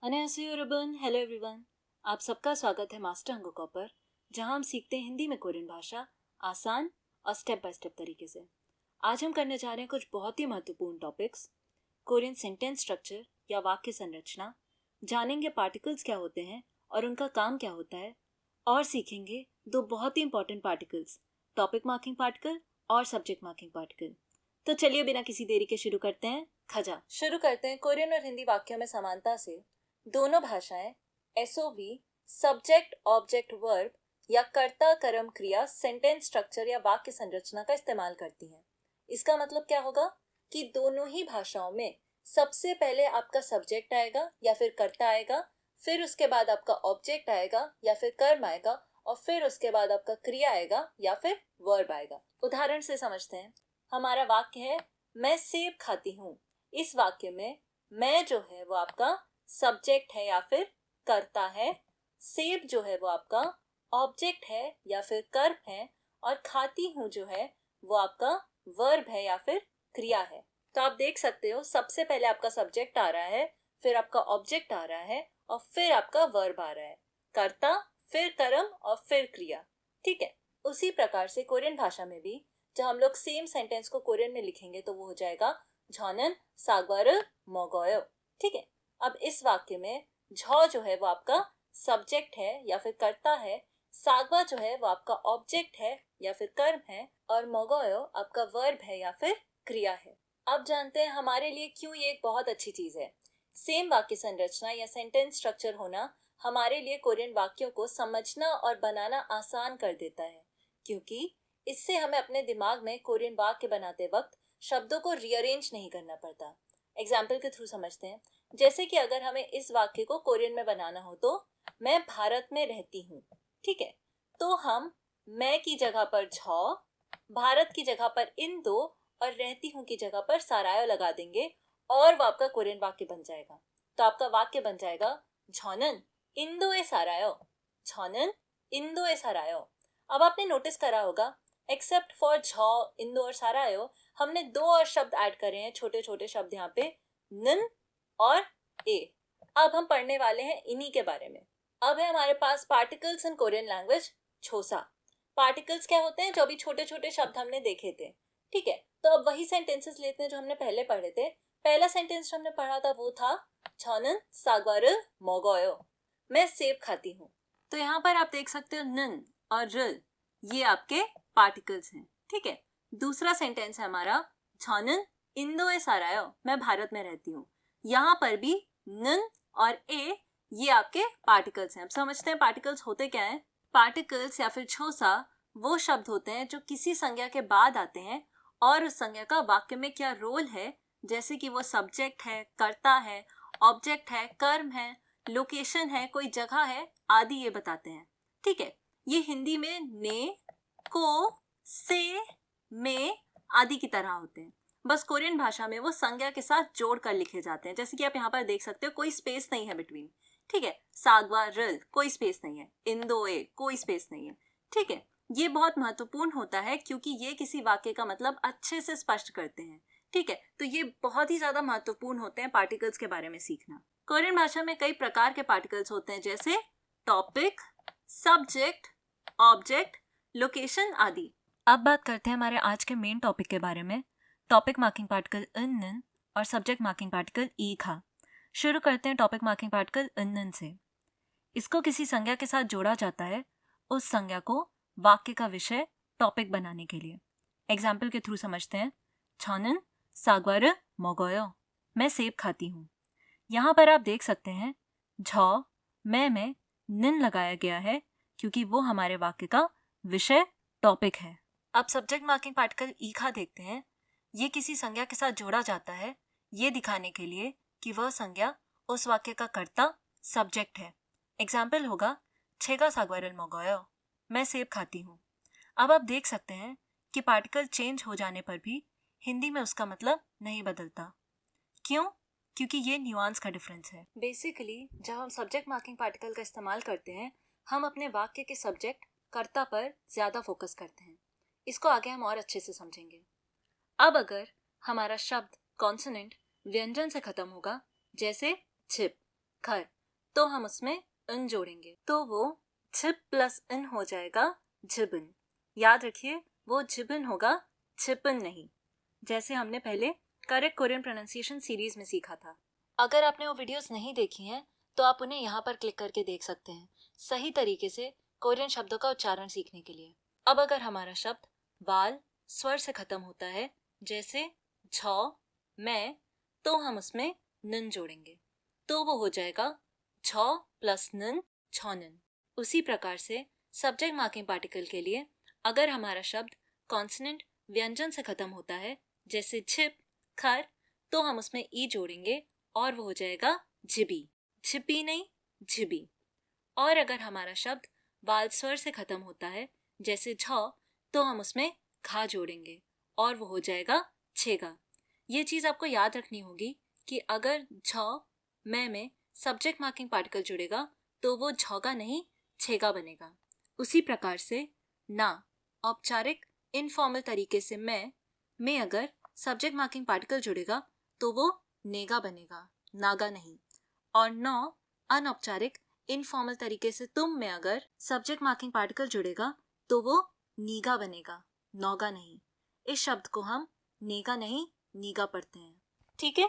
अन्यसेयो ribbon, hello everyone. आप सबका स्वागत है मास्टर अंगों पर, जहां हम सीखते हैं हिंदी में कोरियन भाषा आसान और स्टेप बाय स्टेप तरीके से। आज हम करने जा रहे हैं कुछ बहुत ही महत्वपूर्ण टॉपिक्स। कोरियन सेंटेंस स्ट्रक्चर या वाक्य संरचना, जानेंगे पार्टिकल्स क्या होते हैं और उनका काम क्या होता है, और सीखेंगे दो बहुत ही important particles, topic marking particle और सब्जेक्ट मार्किंग पार्टिकल। तो चलिए बिना किसी देरी के शुरू करते हैं। खजा शुरू करते हैं कोरियन और हिंदी वाक्यों में समानता से। दोनों भाषाएं एसओवी, सब्जेक्ट ऑब्जेक्ट वर्ब या कर्ता कर्म क्रिया सेंटेंस स्ट्रक्चर या वाक्य संरचना का इस्तेमाल करती हैं। इसका मतलब क्या होगा कि दोनों ही भाषाओं में सबसे पहले आपका सब्जेक्ट आएगा या फिर कर्ता आएगा, फिर उसके बाद आपका ऑब्जेक्ट आएगा या फिर कर्म आएगा, और फिर उसके बाद आपका क्रिया आएगा या फिर वर्ब आएगा। उदाहरण से समझते हैं। हमारा वाक्य है मैं सेब खाती हूँ। इस वाक्य में मैं जो है वो आपका सब्जेक्ट है या फिर कर्ता है, सेब जो है वो आपका ऑब्जेक्ट है या फिर कर्म है, और खाती हूँ जो है वो आपका वर्ब है या फिर क्रिया है। तो आप देख सकते हो सबसे पहले आपका सब्जेक्ट आ रहा है, फिर आपका ऑब्जेक्ट आ रहा है और फिर आपका वर्ब आ रहा है। कर्ता, फिर कर्म और फिर क्रिया। ठीक है। उसी प्रकार से कोरियन भाषा में भी जब हम लोग सेम सेंटेंस को कोरियन में लिखेंगे तो वो हो जाएगा झॉनन सागवार मोगोयो। ठीक है। अब इस वाक्य में झ जो है वो आपका सब्जेक्ट है या फिर कर्ता है, सागवा जो है वो आपका ऑब्जेक्ट है या फिर कर्म है, और मोगोयो आपका वर्ब है या फिर क्रिया है। अब जानते हैं हमारे लिए क्यों ये एक बहुत अच्छी चीज है। सेम वाक्य संरचना या सेंटेंस स्ट्रक्चर होना हमारे लिए कोरियन वाक्यों को समझना और बनाना आसान कर देता है, क्योंकि इससे हमें अपने दिमाग में कोरियन वाक्य बनाते वक्त शब्दों को रीअरेंज नहीं करना पड़ता। एग्जाम्पल के थ्रू समझते हैं। जैसे कि अगर हमें इस वाक्य को कोरियन में बनाना हो तो मैं भारत में रहती हूँ। ठीक है। तो हम मैं की जगह पर झ, भारत की जगह पर इंदो और रहती हूँ की जगह पर सारायो लगा देंगे और वो आपका कोरियन वाक्य बन जाएगा। तो आपका वाक्य बन जाएगा झॉनन इंदो ए सारायो, झॉनन इंदो ए सारायो। अब आपने नोटिस करा होगा एक्सेप्ट फॉर झ, इंदो और सारायो हमने दो और शब्द ऐड करे हैं, छोटे छोटे शब्द यहाँ पे, नन और ए। अब हम पढ़ने वाले हैं इन्हीं के बारे में। अब है हमारे पास पार्टिकल्स इन कोरियन लैंग्वेज, छोसा। पार्टिकल्स क्या होते हैं? जो भी छोटे छोटे शब्द हमने देखे थे। ठीक है। तो अब वही सेंटेंसेस लेते हैं जो हमने पहले पढ़े थे। पहला सेंटेंस हमने पढ़ा था वो था छनन सागवार मोगोयो, मैं सेब खाती हूँ। तो यहाँ पर आप देख सकते हो नन और रल, ये आपके पार्टिकल्स हैं। ठीक है। दूसरा सेंटेंस है हमारा छनन इंदो ए सारायो, मैं भारत में रहती हूँ। यहाँ पर भी नन और ए ये आपके पार्टिकल्स हैं। अब समझते हैं पार्टिकल्स होते क्या हैं। पार्टिकल्स या फिर छोसा वो शब्द होते हैं जो किसी संज्ञा के बाद आते हैं और उस संज्ञा का वाक्य में क्या रोल है, जैसे कि वो सब्जेक्ट है, कर्ता है, ऑब्जेक्ट है, कर्म है, लोकेशन है, कोई जगह है आदि, ये बताते हैं। ठीक है। ये हिंदी में ने, को, से, में आदि की तरह होते हैं। बस कोरियन भाषा में वो संज्ञा के साथ जोड़ कर लिखे जाते हैं। जैसे कि आप यहाँ पर देख सकते हो, कोई स्पेस नहीं है बिटवीन। ठीक है। सागवा रल, कोई स्पेस नहीं है। इंदो ए, कोई स्पेस नहीं है। ठीक है। ये बहुत महत्वपूर्ण होता है क्योंकि ये किसी वाक्य का मतलब अच्छे से स्पष्ट करते हैं। ठीक है। तो ये बहुत ही ज्यादा महत्वपूर्ण होते हैं पार्टिकल्स के बारे में सीखना। कोरियन भाषा में कई प्रकार के पार्टिकल्स होते हैं, जैसे टॉपिक, सब्जेक्ट, ऑब्जेक्ट, लोकेशन आदि। अब बात करते हैं हमारे आज के मेन टॉपिक के बारे में। टॉपिक मार्किंग पार्टिकल इनन और सब्जेक्ट मार्किंग पार्टिकल ई खा। शुरू करते हैं टॉपिक मार्किंग पार्टिकल इनन से। इसको किसी संज्ञा के साथ जोड़ा जाता है, उस संज्ञा को वाक्य का विषय टॉपिक बनाने के लिए। एग्जाम्पल के थ्रू समझते हैं। छनन सागवार मोगोयो, मैं सेब खाती हूँ। यहाँ पर आप देख सकते हैं झ में निन लगाया गया है क्योंकि वो हमारे वाक्य का विषय टॉपिक है। अब सब्जेक्ट मार्किंग पार्टिकल ई खा देखते हैं। ये किसी संज्ञा के साथ जोड़ा जाता है ये दिखाने के लिए कि वह संज्ञा उस वाक्य का कर्ता सब्जेक्ट है। एग्जाम्पल होगा छेगा सागवारल मोगोयो, मैं सेब खाती हूँ। अब आप देख सकते हैं कि पार्टिकल चेंज हो जाने पर भी हिंदी में उसका मतलब नहीं बदलता। क्यों? क्योंकि ये न्यूआंस का डिफरेंस है। बेसिकली जब हम सब्जेक्ट मार्किंग पार्टिकल का इस्तेमाल करते हैं, हम अपने वाक्य के सब्जेक्ट कर्ता पर ज्यादा फोकस करते हैं। इसको आगे हम और अच्छे से समझेंगे। अब अगर हमारा शब्द कॉन्सोनेंट व्यंजन से खत्म होगा, जैसे छिप, खर, तो हम उसमें इन जोड़ेंगे, तो वो छिप प्लस इन हो जाएगा झिबिन। याद रखिए, वो झिबिन होगा, छिपिन नहीं, जैसे हमने पहले करेक्ट कोरियन प्रोनाउंसिएशन सीरीज में सीखा था। अगर आपने वो वीडियोस नहीं देखी हैं तो आप उन्हें यहाँ पर क्लिक करके देख सकते हैं, सही तरीके से कोरियन शब्दों का उच्चारण सीखने के लिए। अब अगर हमारा शब्द वाल स्वर से खत्म होता है, जैसे झ, मैं, तो हम उसमें नन जोड़ेंगे, तो वो हो जाएगा झ प्लस नन, छौनन। उसी प्रकार से सब्जेक्ट मार्किंग पार्टिकल के लिए अगर हमारा शब्द कॉन्सोनेंट व्यंजन से खत्म होता है, जैसे छिप, खर, तो हम उसमें ई जोड़ेंगे और वो हो जाएगा झिबी। छिपी नहीं, झिबी। और अगर हमारा शब्द वाल स्वर से खत्म होता है, जैसे झ, तो हम उसमें खा जोड़ेंगे और वो हो जाएगा छेगा। ये चीज आपको याद रखनी होगी कि अगर झ, मैं में सब्जेक्ट मार्किंग पार्टिकल जुड़ेगा तो वो झौगा नहीं, छेगा बनेगा। उसी प्रकार से ना, औपचारिक इनफॉर्मल तरीके से मैं में अगर सब्जेक्ट मार्किंग पार्टिकल जुड़ेगा तो वो नेगा बनेगा, नागा नहीं। और नौ, अनौपचारिक इनफॉर्मल तरीके से तुम में अगर सब्जेक्ट मार्किंग पार्टिकल जुड़ेगा तो वो नीगा बनेगा, नौगा नहीं। इस शब्द को हम नेगा नहीं, नीगा पढ़ते हैं। ठीक है,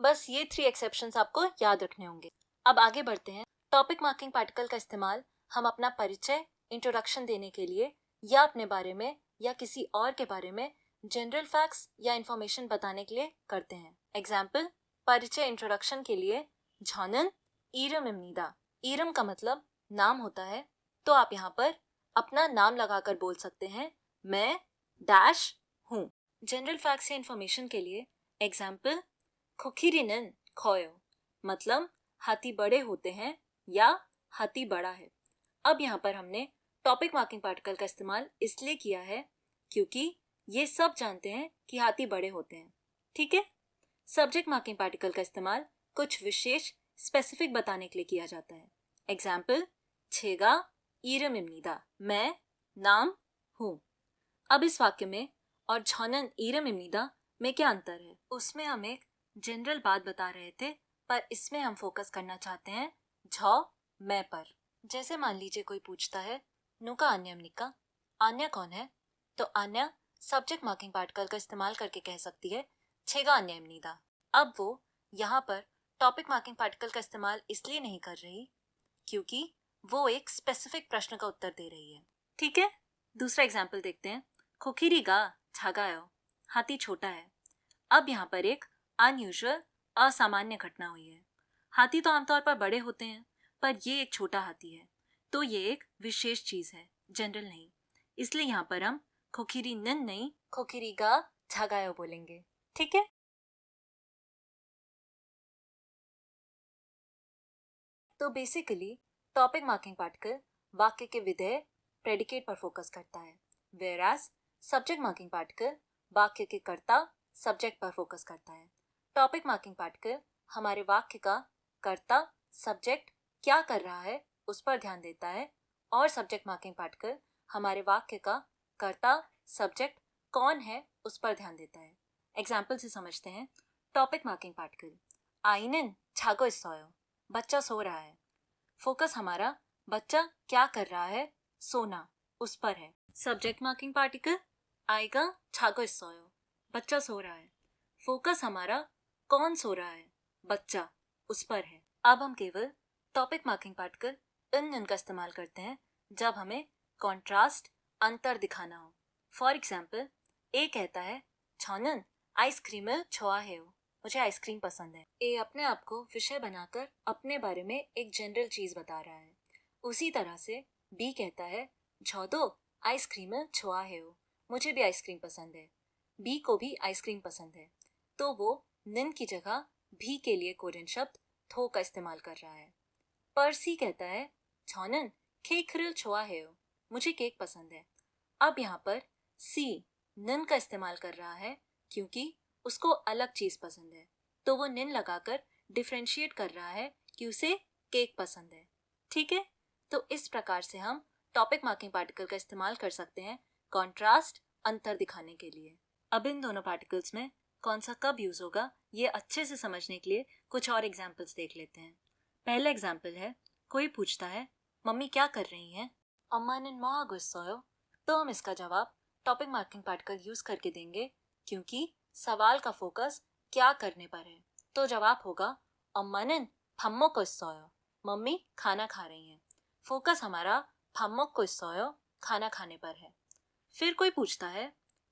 बस ये 3 एक्सेप्शंस आपको याद रखने होंगे। अब आगे बढ़ते हैं। टॉपिक मार्किंग पार्टिकल का इस्तेमाल हम अपना परिचय, इंट्रोडक्शन देने के लिए या अपने बारे में या किसी और के बारे में जनरल फैक्ट्स या इंफॉर्मेशन बताने के लिए करते हैं। एग्जाम्पल, परिचय इंट्रोडक्शन के लिए झॉनन ईरम इमनीदा। ईरम का मतलब नाम होता है, तो आप यहाँ पर अपना नाम लगाकर बोल सकते हैं, मैं डैश हूँ। जनरल फैक्ट्स या इंफॉर्मेशन के लिए एग्जाम्पल, खोखिरिनन खोयो, मतलब हाथी बड़े होते हैं या हाथी बड़ा है। अब यहाँ पर हमने टॉपिक मार्किंग पार्टिकल का इस्तेमाल इसलिए किया है क्योंकि ये सब जानते हैं कि हाथी बड़े होते हैं। ठीक है, सब्जेक्ट मार्किंग पार्टिकल का इस्तेमाल कुछ विशेष स्पेसिफिक बताने के लिए किया जाता है। एग्जाम्पल, छेगा ईरम इमनीदा, मैं नाम हूँ। अब इस वाक्य में और झॉनन ईरम इमनीदा में क्या अंतर है? उसमें हम एक जनरल बात बता रहे थे, पर इसमें हम फोकस करना चाहते हैं झ, मैं पर। जैसे मान लीजिए कोई पूछता है, नुका अन्यम निका, आन्या कौन है? तो आन्या सब्जेक्ट मार्किंग पार्टिकल का इस्तेमाल करके कह सकती है छेगा अन्यम नीदा। अब वो यहाँ पर टॉपिक मार्किंग पार्टिकल का इस्तेमाल इसलिए नहीं कर रही क्योंकि वो एक स्पेसिफिक प्रश्न का उत्तर दे रही है। ठीक है, दूसरा एग्जाम्पल देखते हैं। खोखिरी गा छागायो, हाथी छोटा है। अब यहाँ पर एक अनयूजुअल, असामान्य घटना हुई है। हाथी तो आमतौर पर बड़े होते हैं, पर ये एक छोटा हाथी है, तो ये एक विशेष चीज है, जनरल नहीं। इसलिए यहाँ पर हम खोखिरी नन नहीं, खोखिरी गा छागायो बोलेंगे। ठीक है, तो बेसिकली टॉपिक मार्किंग पार्टिकल वाक्य के विधेय, प्रेडिकेट पर फोकस करता है, वेयरएज सब्जेक्ट मार्किंग पार्टिकल वाक्य के कर्ता, सब्जेक्ट पर फोकस करता है। टॉपिक मार्किंग पार्टिकल हमारे वाक्य का कर्ता, सब्जेक्ट क्या कर रहा है उस पर ध्यान देता है, और सब्जेक्ट मार्किंग पार्टिकल हमारे वाक्य का कर्ता, सब्जेक्ट कौन है उस पर ध्यान देता है। एग्जाम्पल से समझते हैं। टॉपिक मार्किंग पार्टिकल, आइनन छागो सोयो, बच्चा सो रहा है। फोकस हमारा बच्चा क्या कर रहा है, सोना, उस पर है। सब्जेक्ट मार्किंग पार्टिकल आएगा छागो सोयो, बच्चा सो रहा है। फोकस हमारा कौन सो रहा है, बच्चा, उस पर है। अब हम केवल टॉपिक मार्किंग पार्टिकल इन का इस्तेमाल करते हैं जब हमें कॉन्ट्रास्ट, अंतर दिखाना हो। फॉर एग्जाम्पल, ए कहता है छौनन आइसक्रीम छोआ है, मुझे आइसक्रीम पसंद है। ए अपने आप को विषय बनाकर अपने बारे में एक जनरल चीज बता रहा है। उसी तरह से बी कहता है झोदो आइसक्रीम छोआ है, मुझे भी आइसक्रीम पसंद है। बी को भी आइसक्रीम पसंद है, तो वो निन की जगह भी के लिए कोरियन शब्द थो का इस्तेमाल कर रहा है। पर सी कहता है छौनन केक छोआ है, मुझे केक पसंद है। अब यहाँ पर सी निन का इस्तेमाल कर रहा है क्योंकि उसको अलग चीज पसंद है, तो वो निन लगाकर डिफ्रेंशिएट कर रहा है कि उसे केक पसंद है। ठीक है, तो इस प्रकार से हम टॉपिक मार्किंग पार्टिकल का इस्तेमाल कर सकते हैं कॉन्ट्रास्ट, अंतर दिखाने के लिए। अब इन दोनों पार्टिकल्स में कौन सा कब यूज होगा, ये अच्छे से समझने के लिए कुछ और एग्जाम्पल्स देख लेते हैं। पहला एग्जाम्पल है, कोई पूछता है मम्मी क्या कर रही हैं? अम्मा는 뭐 하고 있어요? तो हम इसका जवाब टॉपिक मार्किंग पार्टिकल यूज करके देंगे क्योंकि सवाल का फोकस क्या करने पर है। तो जवाब होगा अम्मा는 밥 먹고 있어요। मम्मी खाना खा रही हैं। फोकस हमारा 밥 먹고 있어요 खाना खाने पर है। फिर कोई पूछता है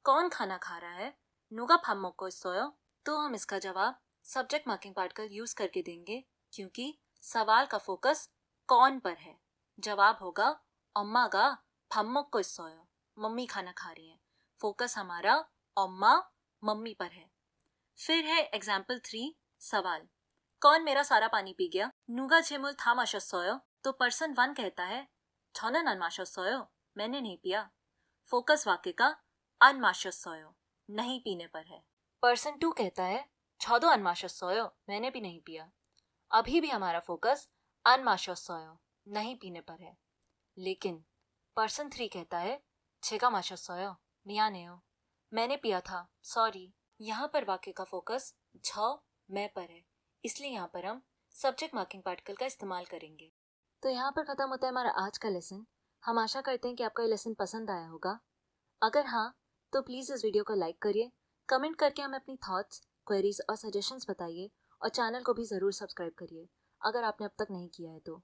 कौन खाना खा रहा है? 누가 밥 먹고 있어요? तो हम इसका जवाब सब्जेक्ट मार्किंग पार्टिकल यूज करके देंगे क्योंकि सवाल का फोकस कौन पर है। जवाब होगा 엄마가 밥 먹고 있어요। मम्मी खाना खा रही हैं। फोकस हमारा 엄마 मम्मी पर है। फिर है एग्जाम्पल 3 सवाल, कौन मेरा सारा पानी पी गया? 누가 제 물 다 마셨어요? तो पर्सन 1 कहता है 저는 안 마셨어요। मैंने नहीं पिया। फोकस वाक्य का 안 마셨어요 नहीं पीने पर है। पर्सन 2 कहता है 저도 안 마셨어요। मैंने भी नहीं पिया। अभी भी हमारा फोकस 안 마셨어요 नहीं पीने पर है। लेकिन पर्सन 3 कहता है 제가 마셨어요 미안해요। मैंने पिया था सॉरी। यहाँ पर वाक्य का फोकस छ मैं पर है, इसलिए यहाँ पर हम सब्जेक्ट मार्किंग पार्टिकल का इस्तेमाल करेंगे। तो यहाँ पर खत्म होता है हमारा आज का लेसन। हम आशा करते हैं कि आपका ये लेसन पसंद आया होगा। अगर हाँ तो प्लीज़ इस वीडियो को लाइक करिए, कमेंट करके हमें अपनी थॉट्स, क्वेरीज और सजेशंस बताइए और चैनल को भी ज़रूर सब्सक्राइब करिए अगर आपने अब तक नहीं किया है तो।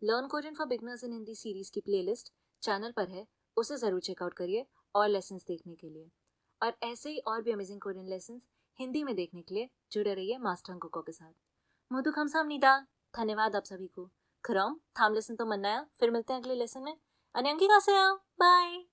Learn Korean for beginners in Hindi series की प्लेलिस्ट चैनल पर है, उसे ज़रूर चेकआउट करिए और लेसन्स देखने के लिए। और ऐसे ही और भी अमेजिंग कोरियन लेसन्स हिंदी में देखने के लिए जुड़े रहिए मास्टर अंकुको के साथ। मोदु 감사합니다। धन्यवाद आप सभी को। 그럼 다음 लेसन तो 만나요। फिर मिलते हैं अगले लेसन में। 안녕히 가세요। बाय।